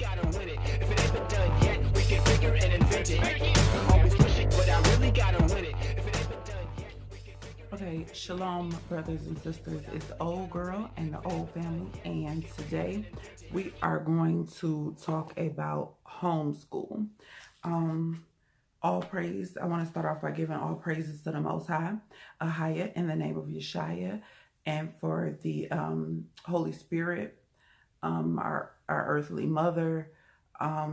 gotta win it. If it ain't been done yet, we can figure and invent it. Always push it, but I really gotta win it. If it ain't been done yet, we can figure. Okay, shalom, brothers and sisters. It's the old girl and the old family, and today we are going to talk about homeschool. All praise. I want to start off by giving all praises to the Most High, Ahaya, in the name of Yeshaya, and for the Holy Spirit, our earthly mother. I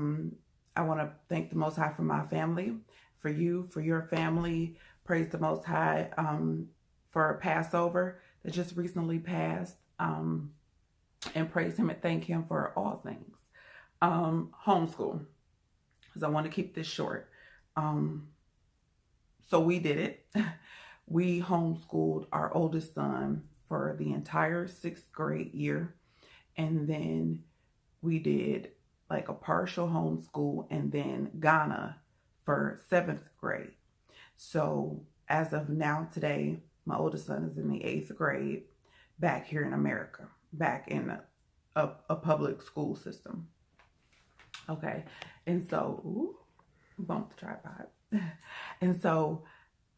want to thank the Most High for my family, for you, for your family. Praise the Most High for Passover that just recently passed, and praise Him and thank Him for all things. Homeschool, because I want to keep this short. So we did it. We homeschooled our oldest son for the entire 6th grade year. And then we did like a partial homeschool and then Ghana for 7th grade. So as of now, today, my oldest son is in the 8th grade back here in America, back in a public school system. Okay. And so, bump the tripod. And so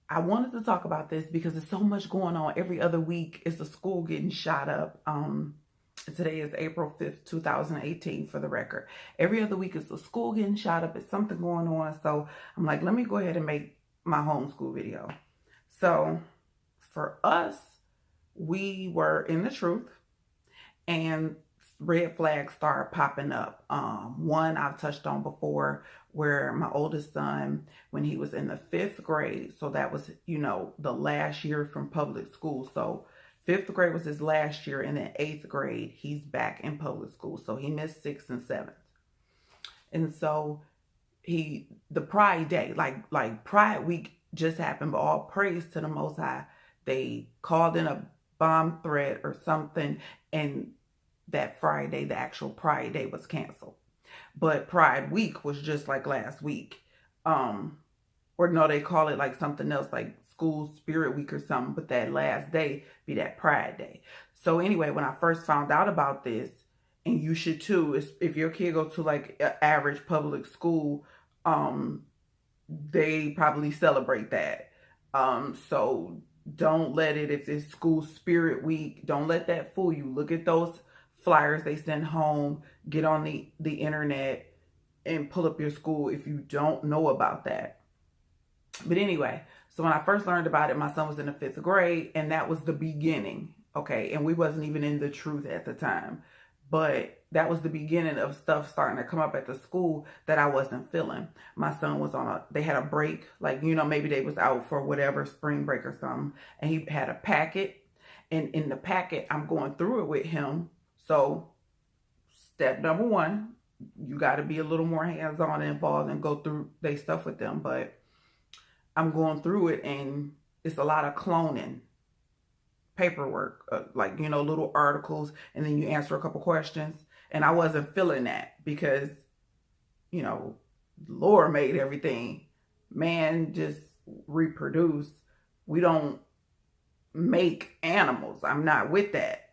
I wanted to talk about this because there's so much going on. Every other week is the school getting shot up. Today is April 5th, 2018 for the record. Every other week is the school getting shot up. It's something going on. So I'm like, let me go ahead and make my homeschool video. So for us, we were in the truth and red flags start popping up. One I've touched on before, where my oldest son, when he was in the 5th grade, so that was, the last year from public school. So 5th grade was his last year, and then 8th grade, he's back in public school. So he missed 6th and 7th. And so the Pride Day, like Pride Week just happened, but all praise to the Most High. They called in a bomb threat or something, and that Friday, the actual Pride Day, was canceled. But Pride Week was just like last week. Or no, they call it like something else, like School Spirit Week or something. But that last day be that Pride Day. So anyway, when I first found out about this, and you should too, if your kid goes to like an average public school, they probably celebrate that. So don't let it, if it's School Spirit Week, don't let that fool you. Look at those flyers they send home, get on the internet and pull up your school if you don't know about that. But anyway, so when I first learned about it, my son was in the 5th grade, and that was the beginning. Okay. And we wasn't even in the truth at the time, but that was the beginning of stuff starting to come up at the school that I wasn't feeling. My son was they had a break, like, maybe they was out for whatever, spring break or something. And he had a packet, and in the packet, I'm going through it with him. So step number 1, you got to be a little more hands-on and involved and go through their stuff with them. But I'm going through it, and it's a lot of cloning paperwork, like, little articles, and then you answer a couple questions. And I wasn't feeling that because, Lord made everything. Man just reproduce. We don't make animals. I'm not with that.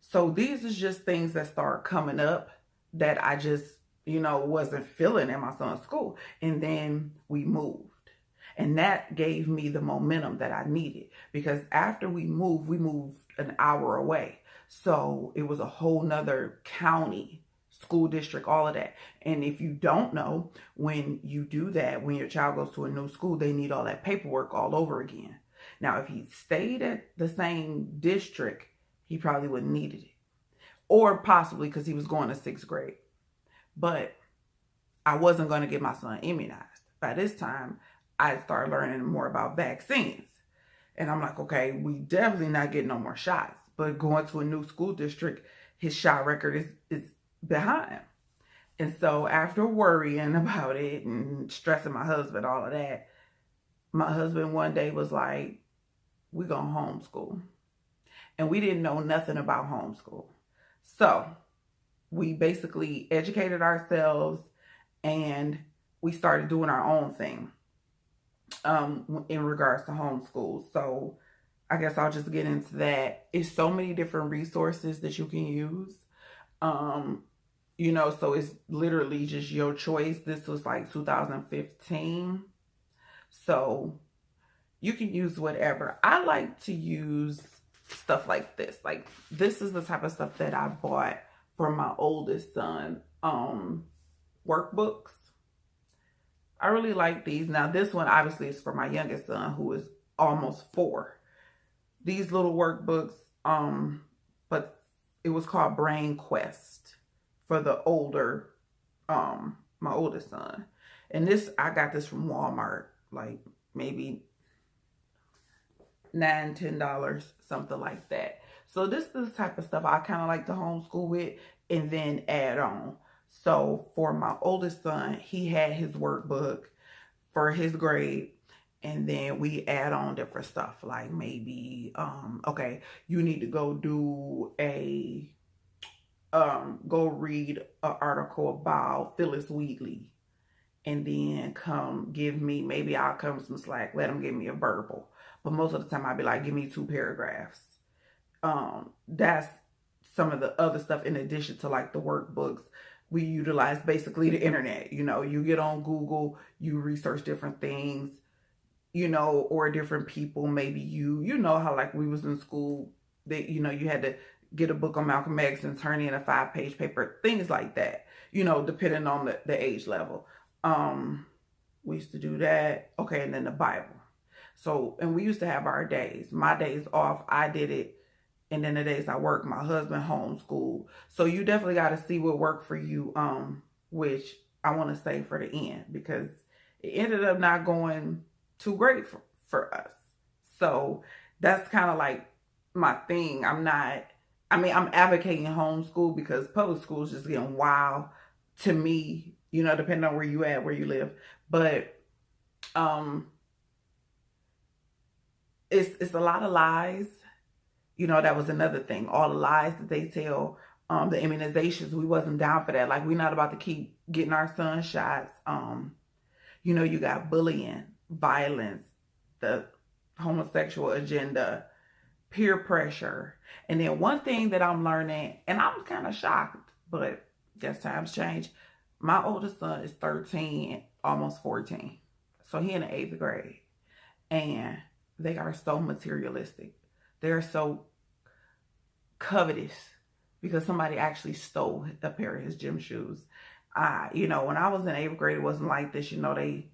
So these is just things that start coming up that I just, wasn't feeling in my son's school. And then we moved. And that gave me the momentum that I needed. Because after we moved an hour away. So it was a whole nother county, school district, all of that. And if you don't know, when you do that, when your child goes to a new school, they need all that paperwork all over again. Now, if he stayed at the same district, he probably wouldn't needed it. Or possibly because he was going to 6th grade. But I wasn't going to get my son immunized. By this time, I started learning more about vaccines. And I'm like, okay, we definitely not getting no more shots. But going to a new school district, his shot record is behind. And so after worrying about it and stressing my husband, all of that, my husband one day was like, we're going to homeschool. And we didn't know nothing about homeschool. So we basically educated ourselves and we started doing our own thing in regards to homeschool. So I guess I'll just get into that. It's so many different resources that you can use. you know, so it's literally just your choice. This was like 2015. So you can use whatever. I like to use stuff like this. Like, this is the type of stuff that I bought for my oldest son. Workbooks. I really like these. Now, this one obviously is for my youngest son, who is almost 4. These little workbooks, but it was called Brain Quest for the older, my oldest son. And this, I got this from Walmart, like maybe $9, $10, something like that. So this is the type of stuff I kind of like to homeschool with and then add on. So for my oldest son, he had his workbook for his grade, and then we add on different stuff, like maybe, okay, you need to go do a, go read an article about Phyllis Wheatley, and then come give me, maybe I'll come some slack, let him give me a verbal. But most of the time I'll be like, give me 2 paragraphs. That's some of the other stuff in addition to like the workbooks. We utilize basically the internet. You know, you get on Google, you research different things, you know, or different people. Maybe you know how like we was in school that, you know, you had to get a book on Malcolm X and turn in a 5-page paper, things like that, you know, depending on the age level. We used to do that. Okay, and then the Bible. So, and we used to have our days. My days off, I did it. And then the days I work, my husband homeschooled. So you definitely got to see what worked for you, which I want to say for the end, because it ended up not going too great for us. So that's kind of like my thing. I'm advocating homeschool because public school is just getting wild to me, you know, depending on where you at, where you live. But it's a lot of lies. You know, that was another thing. All the lies that they tell, the immunizations, we wasn't down for that. Like, we're not about to keep getting our son shots. You know, you got bullying, violence, the homosexual agenda, peer pressure. And then one thing that I'm learning, and I'm kind of shocked, but guess times change. My oldest son is 13, almost 14. So he in the 8th grade. And they are so materialistic. They're so covetous because somebody actually stole a pair of his gym shoes. You know, when I was in 8th grade, it wasn't like this. You know, they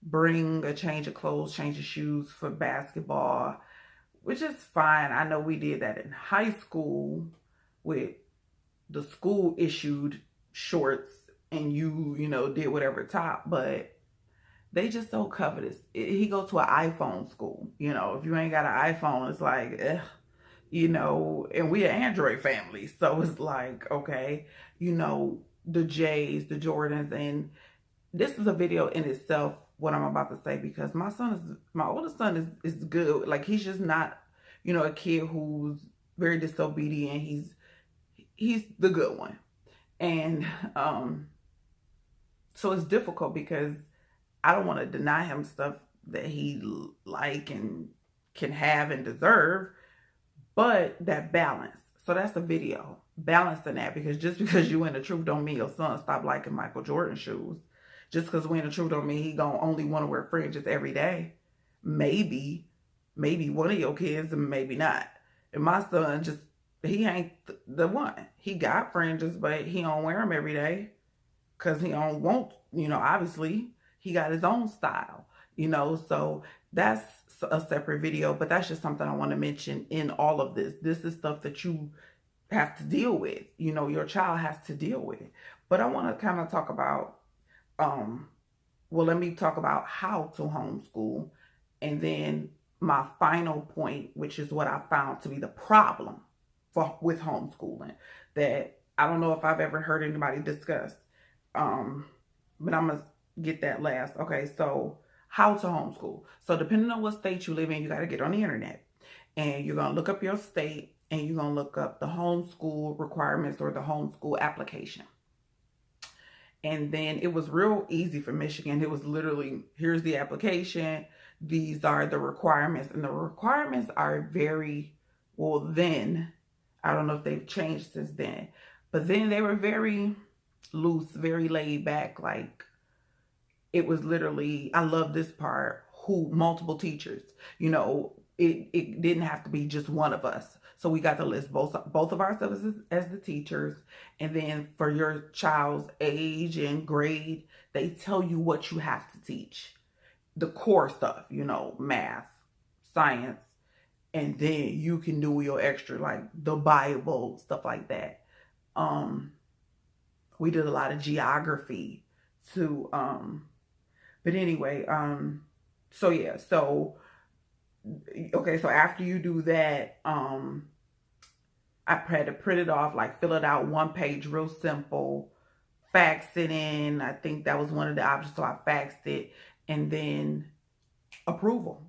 bring a change of clothes, change of shoes for basketball, which is fine. I know we did that in high school with the school issued shorts and you know, did whatever top, but they just so covetous. He goes to an iPhone school. You know, if you ain't got an iPhone, it's like, ugh, you know, and we an Android family. So it's like, okay, you know, the J's, the Jordans. And this is a video in itself, what I'm about to say, because my oldest son is good. Like, he's just not, you know, a kid who's very disobedient. He's the good one. And so it's difficult because I don't want to deny him stuff that he like and can have and deserve, but that balance. So that's the video, balancing that, because just because you in the truth don't mean your son stop liking Michael Jordan shoes. Just because we in the truth don't mean he gonna only want to wear fringes every day. Maybe one of your kids and maybe not. And my son just, he ain't the one. He got fringes, but he don't wear them every day because he don't want, you know, obviously. He got his own style, you know, so that's a separate video, but that's just something I want to mention in all of this. This is stuff that you have to deal with, you know, your child has to deal with it. But I want to kind of talk about, well, let me talk about how to homeschool. And then my final point, which is what I found to be the problem with homeschooling, that I don't know if I've ever heard anybody discuss, but I'm going to get that last. Okay, so how to homeschool. So depending on what state you live in, you got to get on the internet. And you're going to look up your state and you're going to look up the homeschool requirements or the homeschool application. And then it was real easy for Michigan. It was literally, here's the application. These are the requirements. And the requirements are very, well then, I don't know if they've changed since then. But then they were very loose, very laid back. Like, it was literally, I love this part, who multiple teachers, you know, it didn't have to be just one of us. So we got to list both of ourselves as the teachers. And then for your child's age and grade, they tell you what you have to teach. The core stuff, you know, math, science, and then you can do your extra, like the Bible, stuff like that. We did a lot of geography too. But anyway, so yeah, so okay, so after you do that, I had to print it off, like fill it out, 1 page, real simple, fax it in. I think that was one of the options, so I faxed it, and then approval.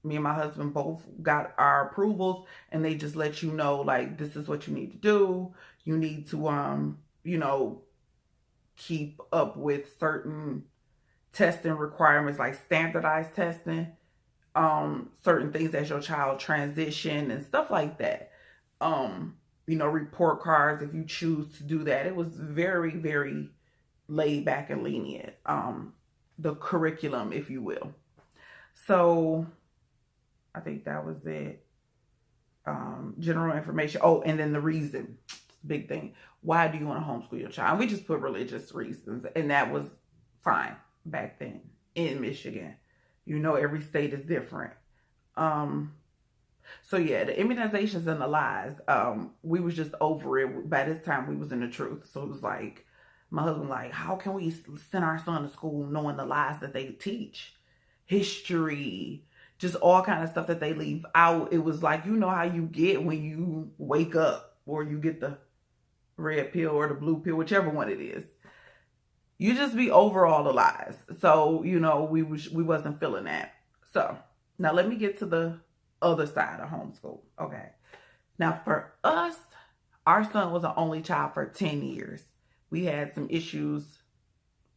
Me and my husband both got our approvals, and they just let you know, like, this is what you need to do. You need to, you know, keep up with certain testing requirements, like standardized testing, certain things as your child transition and stuff like that. You know, report cards if you choose to do that. It was very, very laid back and lenient. The curriculum, if you will. So I think that was it. General information. Oh, and then the reason, big thing. Why do you want to homeschool your child? And we just put religious reasons, and that was fine back then in Michigan. You know, every state is different. So yeah, the immunizations and the lies, we was just over it. By this time we was in the truth. So it was like, my husband like, how can we send our son to school knowing the lies that they teach? History, just all kind of stuff that they leave out. It was like, you know how you get when you wake up, or you get the red pill or the blue pill, whichever one it is. You just be over all the lies. So, you know, we wasn't feeling that. So now let me get to the other side of homeschool. Okay. Now for us, our son was an only child for 10 years. We had some issues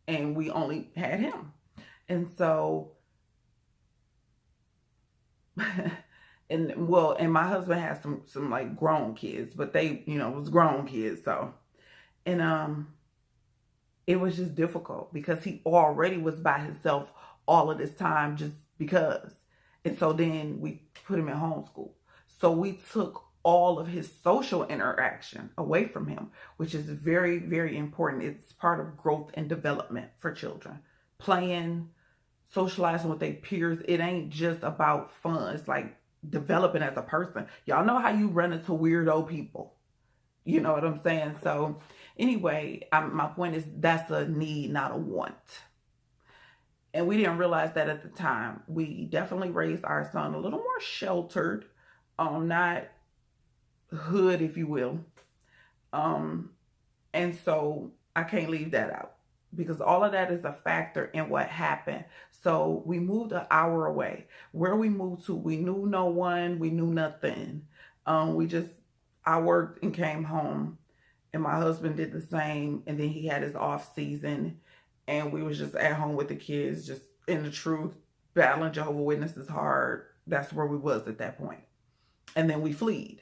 and we only had him. And so, and my husband had some like grown kids, but they, you know, was grown kids. So, and, it was just difficult because he already was by himself all of this time just because. And so then we put him in homeschool. So we took all of his social interaction away from him, which is very, very important. It's part of growth and development for children. Playing, socializing with their peers. It ain't just about fun. It's like developing as a person. Y'all know how you run into weirdo people. You know what I'm saying? So anyway, my point is that's a need, not a want. And we didn't realize that at the time. We definitely raised our son a little more sheltered, not hood, if you will. And so I can't leave that out because all of that is a factor in what happened. So we moved an hour away. Where we moved to, we knew no one, we knew nothing. I worked and came home, and my husband did the same. And then he had his off season, and we was just at home with the kids, just in the truth, battling Jehovah's Witnesses hard. That's where we was at that point. And then we fled.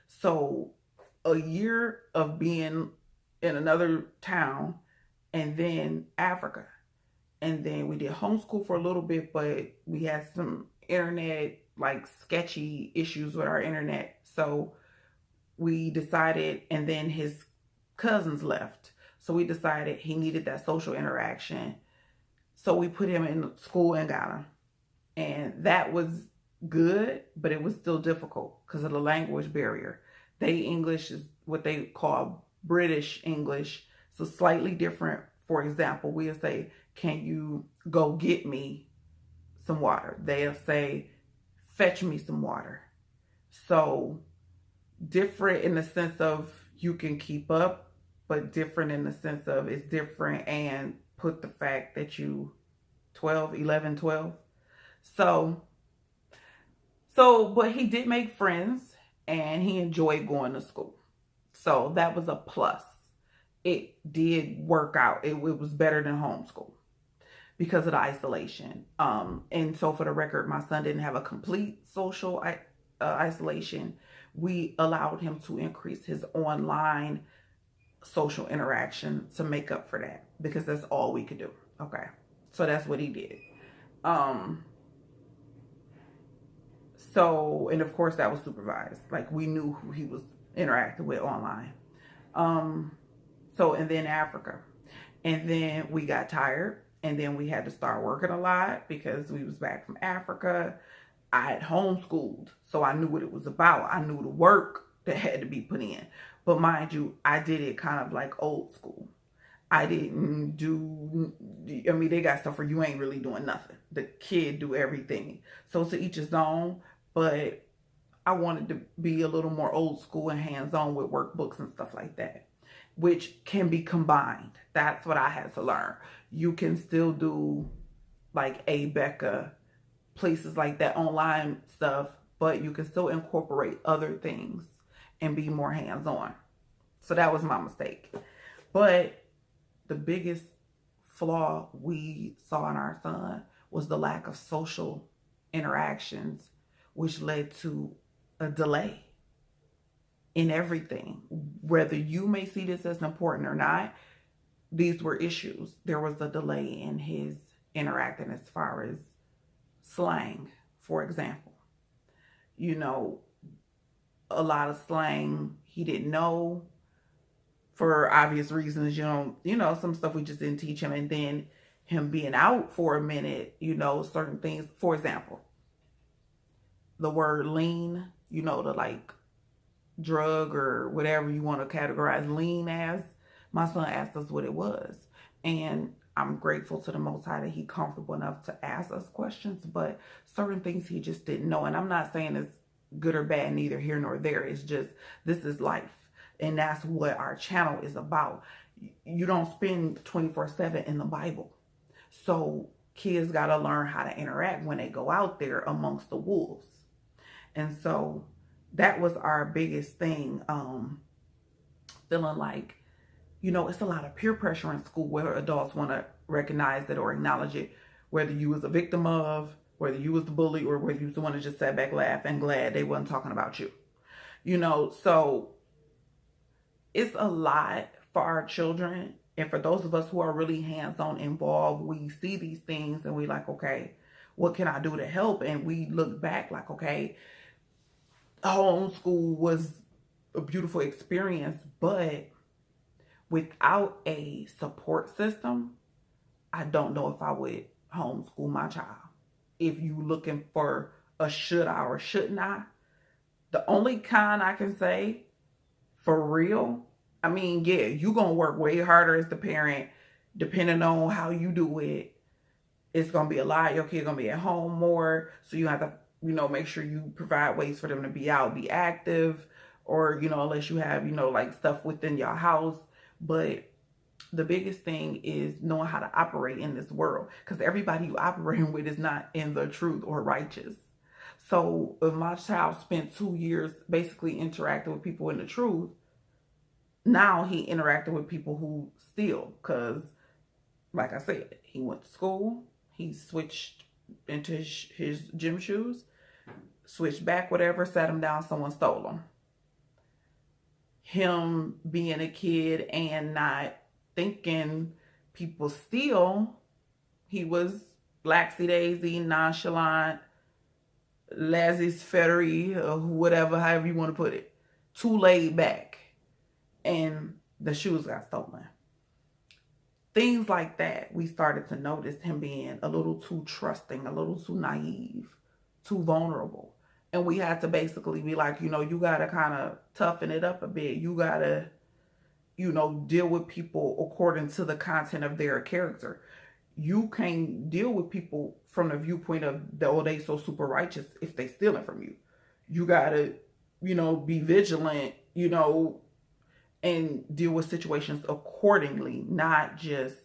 So a year of being in another town, and then Africa. And then we did homeschool for a little bit, but we had some internet, like sketchy issues with our internet. So we decided, and then his cousins left. So we decided he needed that social interaction. So we put him in school in Ghana. And that was good, but it was still difficult because of the language barrier. They English is what they call British English. So slightly different. For example, we'll say, can you go get me some water? They'll say, fetch me some water. So different in the sense of you can keep up, but different in the sense of it's different, and put the fact that you 11, 12. So, but he did make friends and he enjoyed going to school. So that was a plus. It did work out. It was better than homeschool because of the isolation. And so for the record, my son didn't have a complete social isolation. We allowed him to increase his online social interaction to make up for that, because that's all we could do. Okay. So that's what he did. So, and of course that was supervised. Like, we knew who he was interacting with online. So, and then Africa. And then we got tired, and then we had to start working a lot because we was back from Africa. I had homeschooled, so I knew what it was about. I knew the work that had to be put in. But mind you, I did it kind of like old school. I didn't do, I mean, they got stuff where you ain't really doing nothing. The kid do everything. So to each his own, but I wanted to be a little more old school and hands-on with workbooks and stuff like that, which can be combined. That's what I had to learn. You can still do like Becca, places like that, online stuff, but you can still incorporate other things and be more hands-on. So that was my mistake. But the biggest flaw we saw in our son was the lack of social interactions, which led to a delay in everything. Whether you may see this as important or not, these were issues. There was a delay in his interacting as far as slang, for example. You know, a lot of slang he didn't know for obvious reasons. You know, some stuff we just didn't teach him. And then him being out for a minute, you know, certain things. For example, the word lean, you know, the like drug or whatever you want to categorize lean as. My son asked us what it was. And I'm grateful to the Most High that he comfortable enough to ask us questions, but certain things he just didn't know. And I'm not saying it's good or bad, neither here nor there. It's just, this is life. And that's what our channel is about. You don't spend 24/7 in the Bible. So kids got to learn how to interact when they go out there amongst the wolves. And so that was our biggest thing. Feeling like, you know, it's a lot of peer pressure in school, whether adults want to recognize it or acknowledge it, whether you was a victim of, whether you was the bully, or whether you was the one that just sat back, laugh, and glad they wasn't talking about you. You know, so it's a lot for our children. And for those of us who are really hands-on involved, we see these things and we like, okay, what can I do to help? And we look back like, okay, homeschool was a beautiful experience, but without a support system, I don't know if I would homeschool my child. If you looking for a should I or shouldn't I, the only kind I can say for real, I mean, yeah, you gonna work way harder as the parent, depending on how you do it. It's gonna be a lot. Your kid gonna be at home more, so you have to, you know, make sure you provide ways for them to be out, be active, or, you know, unless you have, you know, like stuff within your house. But the biggest thing is knowing how to operate in this world, because everybody you operating with is not in the truth or righteous. So if my child spent 2 years basically interacting with people in the truth, now he interacted with people who steal, because like I said, he went to school, he switched into his gym shoes, switched back, whatever, sat him down, someone stole them. Him being a kid and not thinking people steal, he was laxy-daisy, nonchalant, laissez-faire, or whatever, however you want to put it, too laid back, and the shoes got stolen. Things like that, we started to notice him being a little too trusting, a little too naive, too vulnerable. And we had to basically be like, you know, you got to kind of toughen it up a bit. You got to, you know, deal with people according to the content of their character. You can't deal with people from the viewpoint of, oh, they so super righteous if they stealing from you. You got to, you know, be vigilant, you know, and deal with situations accordingly, not just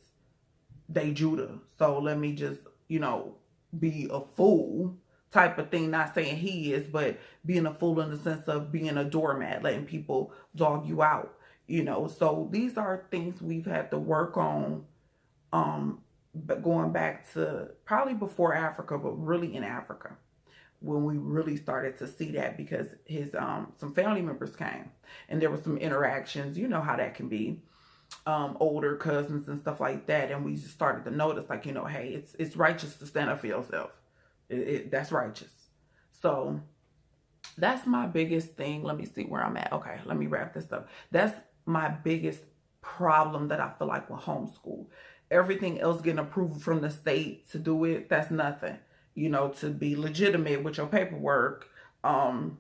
they Judah, so let me just, you know, be a fool type of thing. Not saying he is, but being a fool in the sense of being a doormat, letting people dog you out, you know. So these are things we've had to work on, but going back to probably before Africa, but really in Africa. when we really started to see that, because his some family members came and there was some interactions. You know how that can be, older cousins and stuff like that, and we just started to notice, like, hey, it's righteous to stand up for yourself. That's righteous. So that's my biggest thing. Let me see where I'm at. Okay, let me wrap this up. That's my biggest problem that I feel like with homeschool. Everything else, getting approval from the state to do it, that's nothing. To be legitimate with your paperwork, and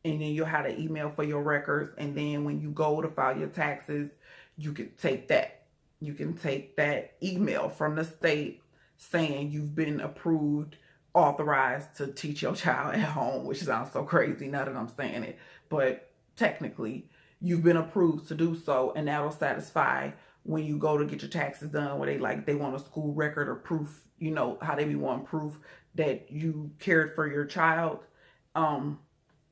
then you'll have an email for your records, and then when you go to file your taxes, you can take that. You can take that email from the state saying you've been approved, authorized to teach your child at home, which sounds so crazy now that I'm saying it, but technically you've been approved to do so, and that'll satisfy when you go to get your taxes done, where they want a school record or proof, how they be wanting proof that you cared for your child.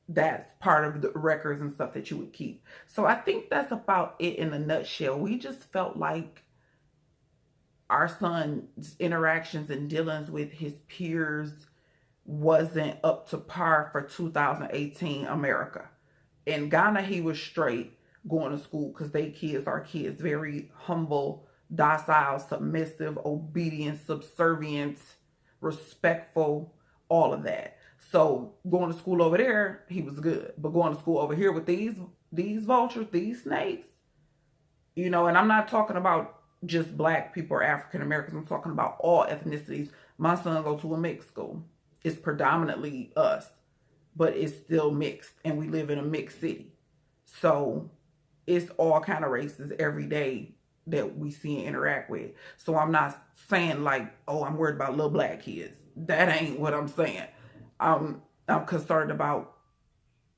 That's part of the records and stuff that you would keep. So I think that's about it in a nutshell. We just felt like our son's interactions and dealings with his peers wasn't up to par for 2018 America. In Ghana, he was straight going to school because our kids, very humble, docile, submissive, obedient, subservient, respectful, all of that. So going to school over there, he was good. But going to school over here with these vultures, these snakes, and I'm not talking about just black people or African Americans. I'm talking about all ethnicities. My son goes to a mixed school. It's predominantly us, but it's still mixed, and we live in a mixed city. So it's all kind of races every day that we see and interact with. So I'm not saying like, oh, I'm worried about little black kids. That ain't what I'm saying. I'm concerned about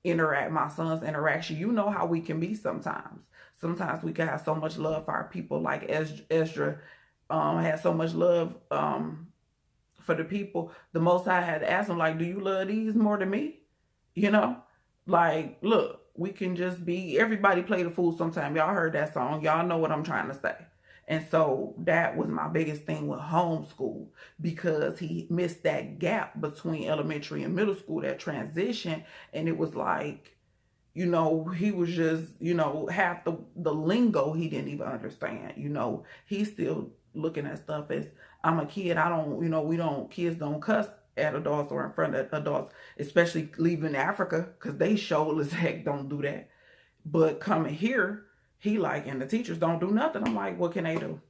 my son's interaction. You know how we can be sometimes. Sometimes we can have so much love for our people, like Ezra had so much love for the people. The Most High had to ask him, like, do you love these more than me? Like, look, we can just be, everybody play the fool sometime. Y'all heard that song. Y'all know what I'm trying to say. And so that was my biggest thing with homeschool, because he missed that gap between elementary and middle school, that transition. And it was like, he was just, half the lingo he didn't even understand. He's still looking at stuff as, I'm a kid. Kids don't cuss at adults or in front of adults, especially leaving Africa, because they sure as heck don't do that. But coming here, he like, and the teachers don't do nothing. I'm like, what can they do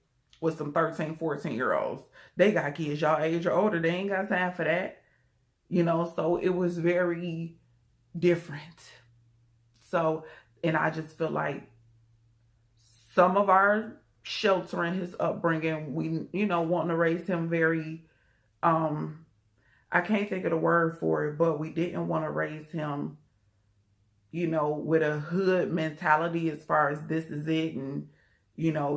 with some 13, 14-year-olds? They got kids y'all age or older. They ain't got time for that. So it was very different. So, and I just feel like some of our sheltering, his upbringing, we, wanting to raise him very, I can't think of the word for it, but we didn't want to raise him, with a hood mentality as far as this is it. And,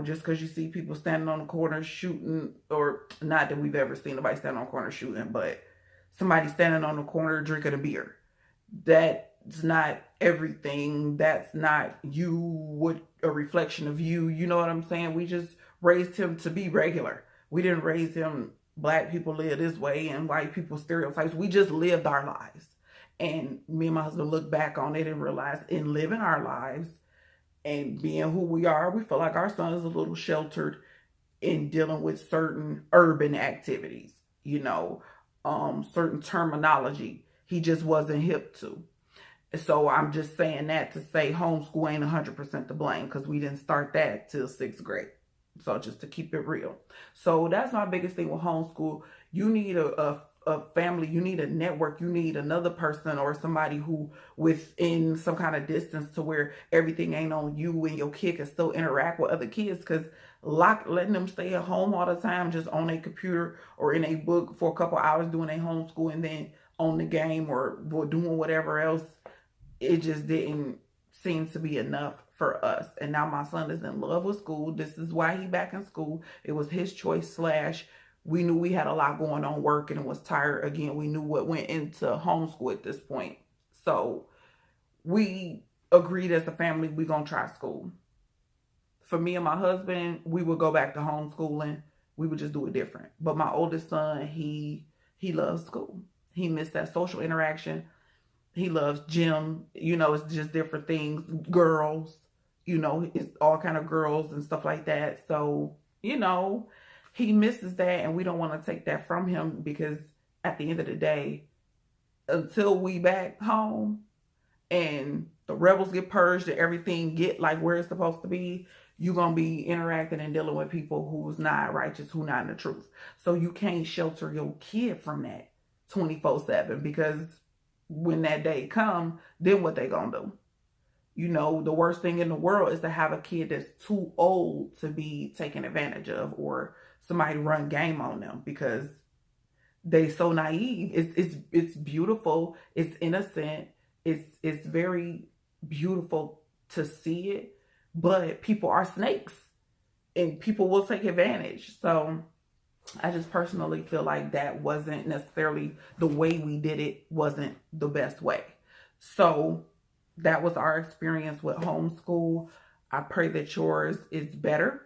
just because you see people standing on the corner shooting, or not that we've ever seen nobody standing on the corner shooting, but somebody standing on the corner drinking a beer. That's not everything. That's not a reflection of you. You know what I'm saying? We just raised him to be regular. We didn't raise him, black people live this way and white people stereotypes. We just lived our lives. And me and my husband look back on it and realize, in living our lives and being who we are, we feel like our son is a little sheltered in dealing with certain urban activities, certain terminology he just wasn't hip to. So I'm just saying that to say homeschool ain't 100% to blame, because we didn't start that till 6th grade. So just to keep it real. So that's my biggest thing with homeschool. You need a family, you need a network, you need another person or somebody who within some kind of distance to where everything ain't on you, and your kid can still interact with other kids, because letting them stay at home all the time just on a computer or in a book for a couple hours doing a homeschool and then on the game or doing whatever else, it just didn't seem to be enough for us. And now my son is in love with school. This is why he back in school. It was his choice / we knew we had a lot going on work and was tired. Again, we knew what went into homeschool at this point. So we agreed as a family, we're going to try school. For me and my husband, we would go back to homeschooling. We would just do it different. But my oldest son, he loves school. He missed that social interaction. He loves gym. You know, it's just different things. Girls, you know, it's all kind of girls and stuff like that. So, you know, he misses that, and we don't want to take that from him, because at the end of the day, until we back home and the rebels get purged and everything get like where it's supposed to be, you're going to be interacting and dealing with people who's not righteous, who not in the truth. So you can't shelter your kid from that 24/7, because when that day come, then what they going to do? You know, the worst thing in the world is to have a kid that's too old to be taken advantage of, or somebody run game on them because they so naive. It's beautiful. It's innocent. It's very beautiful to see it, but people are snakes and people will take advantage. So I just personally feel like that wasn't necessarily the way we did it, wasn't the best way. So that was our experience with homeschool. I pray that yours is better,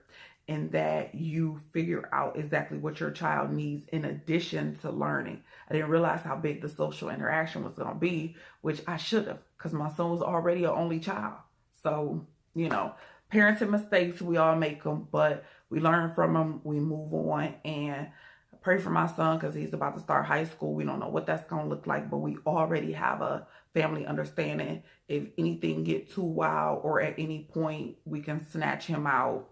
and that you figure out exactly what your child needs in addition to learning. I didn't realize how big the social interaction was going to be, which I should have, because my son was already an only child. So, you know, parenting mistakes, we all make them, but we learn from them, we move on. And I pray for my son, because he's about to start high school. We don't know what that's going to look like, but we already have a family understanding. If anything get too wild, or at any point we can snatch him out,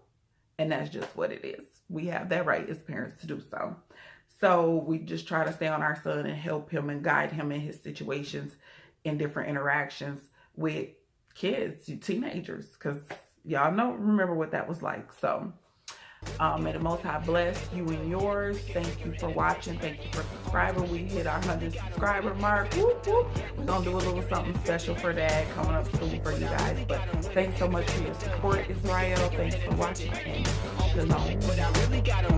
and that's just what it is. We have that right as parents to do so. So we just try to stay on our son and help him and guide him in his situations, in different interactions with kids, teenagers, because y'all know, remember what that was like. So may the Most High bless you and yours. Thank you for watching. Thank you for subscribing. We hit our 100 subscriber mark. Whoop, whoop. We're going to do a little something special for that coming up soon for you guys. But thanks so much for your support, Israel. Thanks for watching, and shalom.